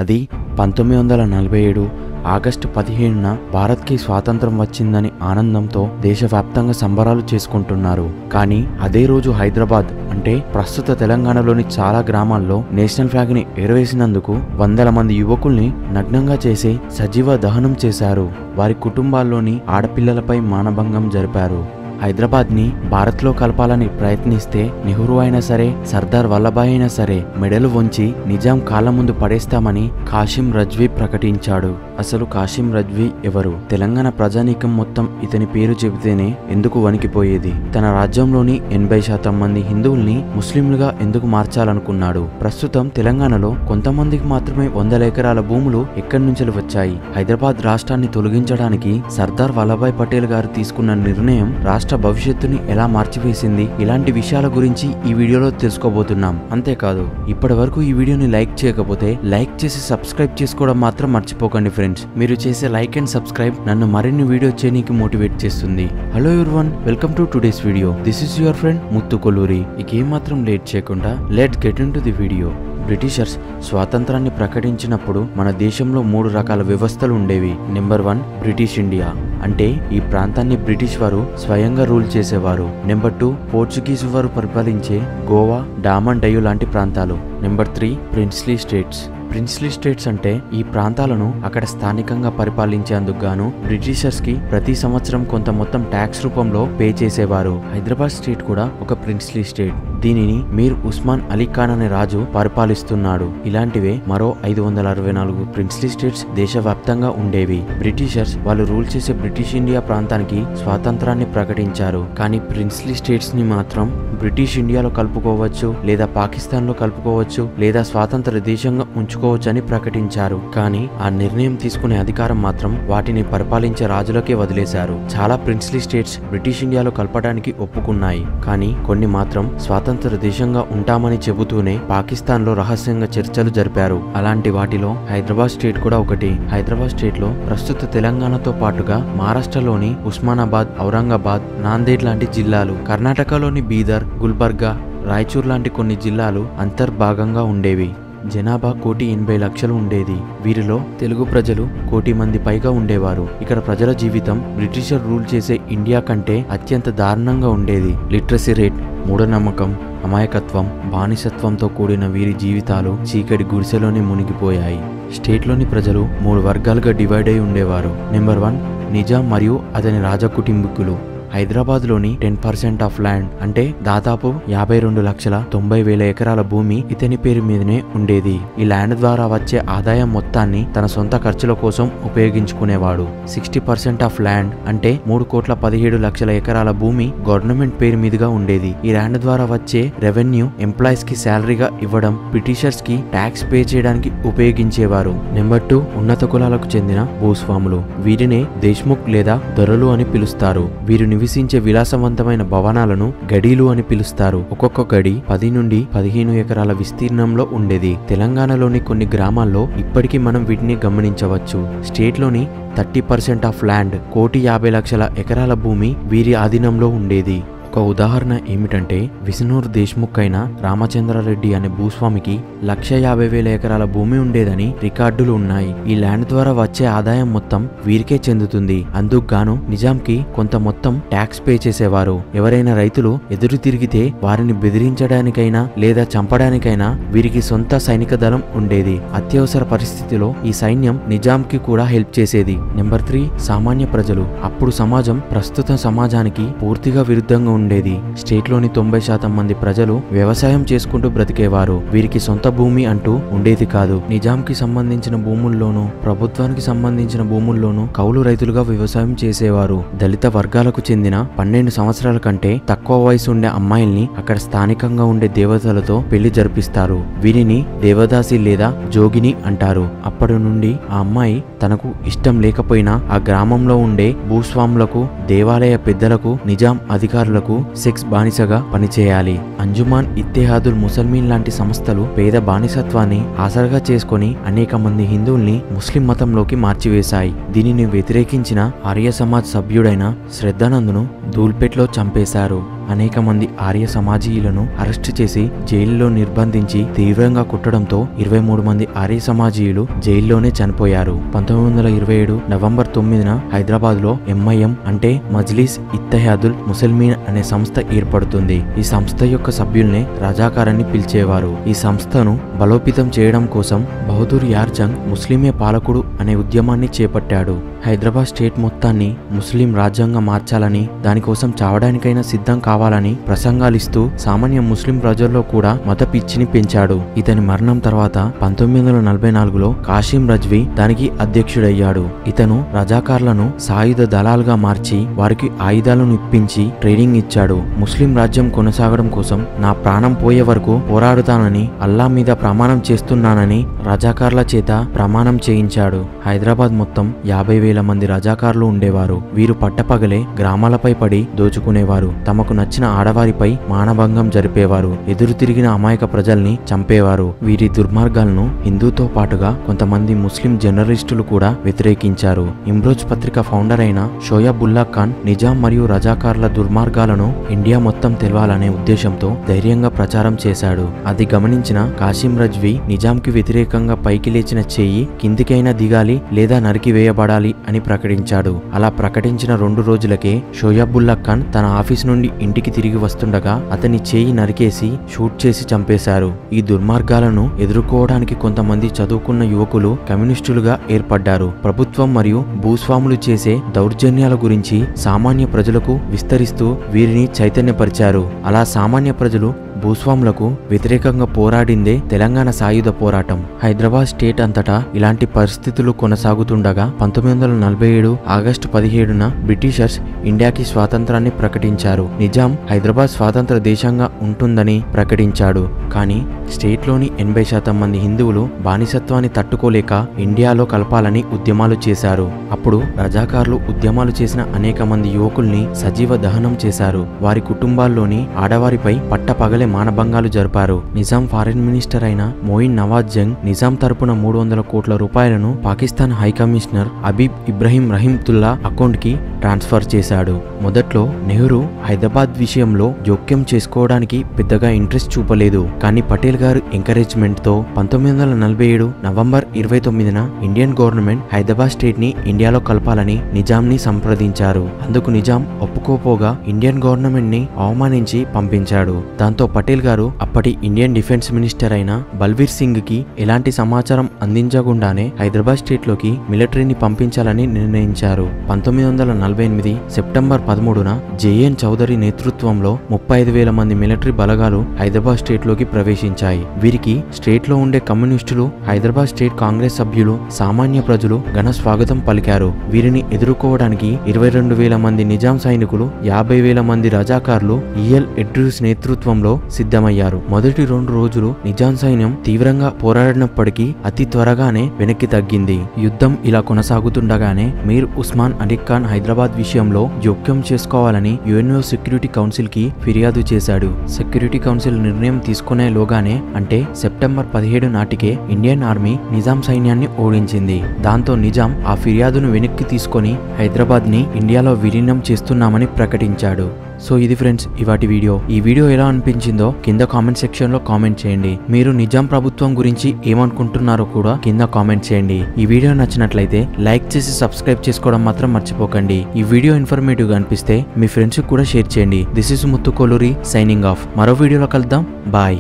అది 1947 ఆగస్టు 17న భారత్కి స్వాతంత్రం వచ్చిందని ఆనందంతో దేశవ్యాప్తంగా సంబరాలు చేసుకుంటున్నారు. కానీ అదే రోజు హైదరాబాద్ అంటే ప్రస్తుత తెలంగాణలోని చాలా గ్రామాల్లో నేషనల్ ఫ్లాగ్ ని ఎగరవేసినందుకు వందల మంది యువకుల్ని నగ్నంగా చేసి సజీవ దహనం చేశారు. వారి కుటుంబాల్లోని ఆడపిల్లలపై మానభంగం జరిపారు. హైదరాబాద్ ని భారత్ లో కలపాలని ప్రయత్నిస్తే నెహ్రూ అయినా సరే, సర్దార్ వల్లభాయ్ అయినా సరే మెడలు వంచి నిజాం కాళ్ళ ముందు పడేస్తామని కాసిం రజ్వీ ప్రకటించాడు. అసలు కాసిం రజ్వీ ఎవరు? తెలంగాణ ప్రజానీకం మొత్తం ఇతని పేరు చెబితేనే ఎందుకు వణికిపోయేది? తన రాజ్యంలోని 80% మంది హిందువుల్ని ముస్లింలుగా ఎందుకు మార్చాలనుకున్నాడు? ప్రస్తుతం తెలంగాణలో కొంతమందికి మాత్రమే 100 ఎకరాల భూములు ఎక్కడి నుంచి వచ్చాయి? హైదరాబాద్ రాష్ట్రాన్ని తొలగించడానికి సర్దార్ వల్లభాయ్ పటేల్ గారు తీసుకున్న నిర్ణయం రాష్ట్ర భవిష్యత్తుని ఎలా మార్చివేసింది? ఇలాంటి విషయాల గురించి ఈ వీడియోలో తెలుసుకోబోతున్నాం. అంతేకాదు, ఇప్పటి వరకు ఈ వీడియోని లైక్ చేయకపోతే లైక్ చేసి సబ్స్క్రైబ్ చేసుకోవడం మాత్రం మర్చిపోకండి ఫ్రెండ్స్. మీరు చేసే లైక్ అండ్ సబ్స్క్రైబ్ నన్ను మరిన్ని వీడియో చేయడానికి మోటివేట్ చేస్తుంది. Hello everyone, welcome to today's video. This is your friend Muthu Kolluri. ఇక ఏమాత్రం లేట్ చేయకుండా let's get in to the video. Britishers స్వాతంత్రాన్ని ప్రకటించినప్పుడు మన దేశంలో 3 రకాల వ్యవస్థలు ఉండేవి. నెంబర్ 1 బ్రిటిష్ ఇండియా, అంటే ఈ ప్రాంతాన్ని బ్రిటిష్ వారు స్వయంగా రూల్ చేసేవారు. నెంబర్ 2 పోర్చుగీసు వారు పరిపాలించే గోవా, డామన్ డయ్యు లాంటి ప్రాంతాలు. Number 3 princely states. Princely states అంటే ఈ ప్రాంతాలను అక్కడ స్థానికంగా పరిపాలించేందుకు గాను బ్రిటిషర్స్ కి ప్రతి సంవత్సరం కొంత మొత్తం ట్యాక్స్ రూపంలో పే చేసేవారు. హైదరాబాద్ స్టేట్ కూడా ఒక ప్రిన్స్లీ స్టేట్. దీనిని మీర్ ఉస్మాన్ అలీ ఖాన్ అనే రాజు పరిపాలిస్తున్నాడు. ఇలాంటివే మరో 564 ప్రిన్స్లీ స్టేట్స్ దేశవ్యాప్తంగా ఉండేవి. బ్రిటిషర్స్ వాళ్ళు రూల్ చేసే బ్రిటిష్ ఇండియా ప్రాంతానికి స్వాతంత్రాన్ని ప్రకటించారు. కానీ ప్రిన్స్లీ స్టేట్స్ ని మాత్రం బ్రిటిష్ ఇండియాలో కలుపుకోవచ్చు, లేదా పాకిస్తాన్ లో కలుపుకోవచ్చు, లేదా స్వాతంత్ర దేశంగా ఉంచుకోవచ్చని ప్రకటించారు. కానీ ఆ నిర్ణయం తీసుకునే అధికారం మాత్రం వాటిని పరిపాలించే రాజులకే వదిలేశారు. చాలా ప్రిన్స్లీ స్టేట్స్ బ్రిటిష్ ఇండియాలో కలపడానికి ఒప్పుకున్నాయి. కానీ కొన్ని మాత్రం స్వాతంత్ర దేశంగా ఉంటామని చెబుతూనే పాకిస్తాన్ లో రహస్యంగా చర్చలు జరిపారు. అలాంటి వాటిలో హైదరాబాద్ స్టేట్ కూడా ఒకటి. హైదరాబాద్ స్టేట్ లో ప్రస్తుత తెలంగాణతో పాటుగా మహారాష్ట్రలోని ఉస్మానాబాద్, ఔరంగాబాద్, నాందేడ్ లాంటి జిల్లాలు, కర్ణాటకలోని బీదర్, గుల్బర్గా, రాయచూర్ లాంటి కొన్ని జిల్లాలు అంతర్భాగంగా ఉండేవి. జనాభా 1,80,00,000 ఉండేది. వీరిలో తెలుగు ప్రజలు 1,00,00,000 మంది పైగా ఉండేవారు. ఇక్కడ ప్రజల జీవితం బ్రిటిషర్ రూల్ చేసే ఇండియా కంటే అత్యంత దారుణంగా ఉండేది. లిటరసీ రేట్, మూఢనమ్మకం, అమాయకత్వం, బానిసత్వంతో కూడిన వీరి జీవితాలు చీకటి గుడిసెలోనే మునిగిపోయాయి. స్టేట్లోని ప్రజలు 3 వర్గాలుగా డివైడ్ అయి ఉండేవారు. నెంబర్ 1 నిజాం మరియు అతని రాజకుటుంబీకులు. హైదరాబాద్లోని 10% ఆఫ్ ల్యాండ్, అంటే దాదాపు 52,90,000 ఎకరాల భూమి ఇతని పేరు మీదనే ఉండేది. ఈ ల్యాండ్ ద్వారా వచ్చే ఆదాయం మొత్తాన్ని తన సొంత ఖర్చుల కోసం ఉపయోగించుకునేవాడు. 60% ఆఫ్ ల్యాండ్, అంటే 3,17,00,000 ఎకరాల భూమి గవర్నమెంట్ పేరు మీదుగా ఉండేది. ఈ ల్యాండ్ ద్వారా వచ్చే రెవెన్యూ ఎంప్లాయీస్ కి శాలరీగా ఇవ్వడం, బ్రిటిషర్స్ కి ట్యాక్స్ పే చేయడానికి ఉపయోగించేవారు. నెంబర్ 2 ఉన్నత కులాలకు చెందిన భూస్వాములు. వీరినే దేశ్ముఖ్ లేదా దొరలు అని పిలుస్తారు. వీరు నివసించే విలాసవంతమైన భవనాలను గడీలు అని పిలుస్తారు. ఒక్కొక్క గడి 10 నుండి 15 ఎకరాల విస్తీర్ణంలో ఉండేది. తెలంగాణలోని కొన్ని గ్రామాల్లో ఇప్పటికీ మనం వీటిని గమనించవచ్చు. స్టేట్ లోని 30% ఆఫ్ ల్యాండ్, 1,50,00,000 ఎకరాల భూమి వీరి ఆధీనంలో ఉండేది. ఒక ఉదాహరణ ఏమిటంటే, విష్ణూర్ దేశ్ముఖ్ అయిన రామచంద్రారెడ్డి అనే భూస్వామికి 1,50,000 ఎకరాల భూమి ఉండేదని రికార్డులు ఉన్నాయి. ఈ ల్యాండ్ ద్వారా వచ్చే ఆదాయం మొత్తం వీరికే చెందుతుంది. అందుకు గాను నిజాంకి కొంత మొత్తం ట్యాక్స్ పే చేసేవారు. ఎవరైనా రైతులు ఎదురు తిరిగితే వారిని బెదిరించడానికైనా లేదా చంపడానికైనా వీరికి సొంత సైనిక దళం ఉండేది. అత్యవసర పరిస్థితిలో ఈ సైన్యం నిజాంకి కూడా హెల్ప్ చేసేది. నెంబర్ 3 సామాన్య ప్రజలు. అప్పుడు సమాజం ప్రస్తుత సమాజానికి పూర్తిగా విరుద్ధంగా ఉండేది. స్టేట్ లోని 90% మంది ప్రజలు వ్యవసాయం చేసుకుంటూ బ్రతికేవారు. వీరికి సొంత భూమి అంటూ ఉండేది కాదు. నిజాంకి సంబంధించిన భూముల్లోనూ ప్రభుత్వానికి సంబంధించిన భూముల్లోనూ కౌలు రైతులుగా వ్యవసాయం చేసేవారు. దళిత వర్గాలకు చెందిన 12 సంవత్సరాల కంటే తక్కువ వయసు ఉండే అమ్మాయిల్ని అక్కడ స్థానికంగా ఉండే దేవతలతో పెళ్లి జరిపిస్తారు. వీరిని దేవదాసి లేదా జోగిని అంటారు. అప్పటి నుండి ఆ అమ్మాయి తనకు ఇష్టం లేకపోయినా ఆ గ్రామంలో ఉండే భూస్వాములకు, దేవాలయ పెద్దలకు, నిజాం అధికారులకు సెక్స్ బానిసగా పనిచేయాలి. అంజుమాన్ ఇత్తెహాదుల్ ముసల్మీన్ లాంటి సంస్థలు పేద బానిసత్వాన్ని ఆసరగా చేసుకుని అనేక మంది హిందువుల్ని ముస్లిం మతంలోకి మార్చివేశాయి. దీనిని వ్యతిరేకించిన ఆర్య సమాజ్ సభ్యుడైన శ్రద్ధానందును ధూల్పేట్లో చంపేశారు. అనేక మంది ఆర్య సమాజీయులను అరెస్టు చేసి జైలులో నిర్బంధించి తీవ్రంగా కుట్టడంతో 23 మంది ఆర్య సమాజీయులు జైల్లోనే చనిపోయారు. 1927 నవంబర్ 9న హైదరాబాద్ లో ఎంఐఎం అంటే మజ్లిస్ ఇత్తెహాదుల్ ముస్లిమీన్ అనే సంస్థ ఏర్పడుతుంది. ఈ సంస్థ యొక్క సభ్యుల్ని రజాకార్ అని పిలిచేవారు. ఈ సంస్థను బలోపేతం చేయడం కోసం బహదూర్ యార్ జంగ్ ముస్లిమే పాలకుడు అనే ఉద్యమాన్ని చేపట్టాడు. హైదరాబాద్ స్టేట్ మొత్తాన్ని ముస్లిం రాజ్యంగా మార్చాలని, దానికోసం చావడానికైనా సిద్ధం కావాలని ప్రసంగాలిస్తూ సామాన్య ముస్లిం ప్రజల్లో కూడా మత పిచ్చిని పెంచాడు. ఇతని మరణం తర్వాత 1944లో కాసిం రజ్వీ దానికి అధ్యక్షుడయ్యాడు. ఇతను రజాకార్లను సాయుధ దళాలుగా మార్చి వారికి ఆయుధాలను ఇప్పించి ట్రైనింగ్ ఇచ్చాడు. ముస్లిం రాజ్యం కొనసాగడం కోసం నా ప్రాణం పోయే వరకు పోరాడుతానని, అల్లా మీద ప్రమాణం చేస్తున్నానని రజాకార్ల చేత ప్రమాణం చేయించాడు. హైదరాబాద్ మొత్తం 50,000 మంది రజాకార్లు ఉండేవారు. వీరు పట్టపగలే గ్రామాలపై పడి దోచుకునేవారు. తమకు నచ్చిన ఆడవారిపై మానభంగం జరిపేవారు. ఎదురు తిరిగిన అమాయక ప్రజల్ని చంపేవారు. వీరి దుర్మార్గాలను హిందూతో పాటుగా కొంతమంది ముస్లిం జర్నలిస్టులు కూడా వ్యతిరేకించారు. ఇమ్రోజ్ పత్రిక ఫౌండర్ అయిన షోయాబుల్లా ఖాన్ నిజాం మరియు రజాకార్ల దుర్మార్గాలను ఇండియా మొత్తం తెలవాలనే ఉద్దేశంతో ధైర్యంగా ప్రచారం చేశాడు. అది గమనించిన కాసిం రజ్వీ నిజాంకి వ్యతిరేకంగా పైకి లేచిన చెయ్యి కిందికైనా దిగాలి లేదా నరికి వేయబడాలి అని ప్రకటించాడు. అలా ప్రకటించిన 2 రోజులకే షోయాబుల్లా ఖాన్ తన ఆఫీస్ నుండి ఇంటికి తిరిగి వస్తుండగా అతని చేయి నరికేసి షూట్ చేసి చంపేశారు. ఈ దుర్మార్గాలను ఎదుర్కోవడానికి కొంతమంది చదువుకున్న యువకులు కమ్యూనిస్టులుగా ఏర్పడ్డారు. ప్రభుత్వం మరియు భూస్వాములు చేసే దౌర్జన్యాల గురించి సామాన్య ప్రజలకు విస్తరిస్తూ వీరిని చైతన్యపరిచారు. అలా సామాన్య ప్రజలు భూస్వాములకు వ్యతిరేకంగా పోరాడిందే తెలంగాణ సాయుధ పోరాటం. హైదరాబాద్ స్టేట్ అంతటా ఇలాంటి పరిస్థితులు కొనసాగుతుండగా 1947 ఆగస్టు 17న బ్రిటిషర్స్ ఇండియాకి స్వాతంత్రాన్ని ప్రకటించారు. నిజాం హైదరాబాద్ స్వాతంత్ర దేశంగా ఉంటుందని ప్రకటించాడు. కానీ స్టేట్లోని 80% మంది హిందువులు బానిసత్వాన్ని తట్టుకోలేక ఇండియాలో కలపాలని ఉద్యమాలు చేశారు. అప్పుడు రజాకార్లు ఉద్యమాలు చేసిన అనేక మంది యువకుల్ని సజీవ దహనం చేశారు. వారి కుటుంబాల్లోని ఆడవారిపై పట్టపగలే మానభంగాలు జరిపారు. నిజాం ఫారిన్ మినిస్టర్ అయిన మోయిన్ నవాజ్ జంగ్ నిజాం తరపున 300 కోట్ల రూపాయలను Pakistan high commissioner Habib Ibrahim Rahimtoola account కి ట్రాన్స్ఫర్ చేశాడు. మొదట్లో నెహ్రూ హైదరాబాద్ విషయంలో జోక్యం చేసుకోవడానికి పెద్దగా ఇంట్రెస్ట్ చూపలేదు. కానీ పటేల్ గారు ఎంకరేజ్మెంట్ తో 1947 నవంబర్ 29న ఇండియన్ గవర్నమెంట్ హైదరాబాద్ స్టేట్ ని ఇండియాలో కలపాలని నిజాంని సంప్రదించారు. అందుకు నిజాం ఒప్పుకోపోగా ఇండియన్ గవర్నమెంట్ ని అవమానించి పంపించాడు. దాంతో పటేల్ గారు అప్పటి ఇండియన్ డిఫెన్స్ మినిస్టర్ అయిన బల్వీర్ సింగ్ కి ఎలాంటి సమాచారం అందించకుండానే హైదరాబాద్ స్టేట్ లోకి మిలిటరీని పంపించాలని నిర్ణయించారు. 1948 సెప్టెంబర్ 13న జేఎన్ చౌదరి నేతృత్వంలో 35,000 మంది మిలిటరీ బలగాలు హైదరాబాద్ స్టేట్ లోకి ప్రవేశించాయి. వీరికి స్టేట్ లో ఉండే కమ్యూనిస్టులు, హైదరాబాద్ స్టేట్ కాంగ్రెస్ సభ్యులు, సామాన్య ప్రజలు ఘన స్వాగతం పలికారు. వీరిని ఎదుర్కోవడానికి 22,000 మంది నిజాం సైనికులు, 50,000 మంది రజాకార్లు ఈఎల్ ఎడ్రూస్ నేతృత్వంలో సిద్ధమయ్యారు. మొదటి 2 రోజులు నిజాం సైన్యం తీవ్రంగా పోరాడినప్పటికీ అతి త్వరగానే వెనక్కి తగ్గింది. యుద్ధం ఇలా కొనసాగుతుండగానే మీర్ ఉస్మాన్ అలీ ఖాన్ హైదరాబాద్ విషయంలో జోక్యం చేసుకోవాలని యుఎన్ఓ సెక్యూరిటీ కౌన్సిల్ కి ఫిర్యాదు చేశాడు. సెక్యూరిటీ కౌన్సిల్ నిర్ణయం తీసుకునేలోగానే అంటే సెప్టెంబర్ 17 నాటికే ఇండియన్ ఆర్మీ నిజాం సైన్యాన్ని ఓడించింది. దాంతో నిజాం ఆ ఫిర్యాదును వెనక్కి తీసుకొని హైదరాబాద్ ని ఇండియాలో విలీనం చేస్తున్నామని ప్రకటించాడు. సో ఇది ఫ్రెండ్స్ ఇవాటి వీడియో. ఈ వీడియో ఎలా అనిపించిందో కింద కామెంట్ సెక్షన్ లో కామెంట్ చేయండి. మీరు నిజాం ప్రభుత్వం గురించి ఏమనుకుంటున్నారో కూడా కింద కామెంట్ చేయండి. ఈ వీడియో నచ్చినట్లయితే లైక్ చేసి సబ్స్క్రైబ్ చేసుకోవడం మాత్రం మర్చిపోకండి. ఈ వీడియో ఇన్ఫర్మేటివ్ గా అనిపిస్తే మీ ఫ్రెండ్స్ కి కూడా షేర్ చేయండి. This is Muthu Koluri signing off. మరో వీడియోలో కలుద్దాం. బాయ్.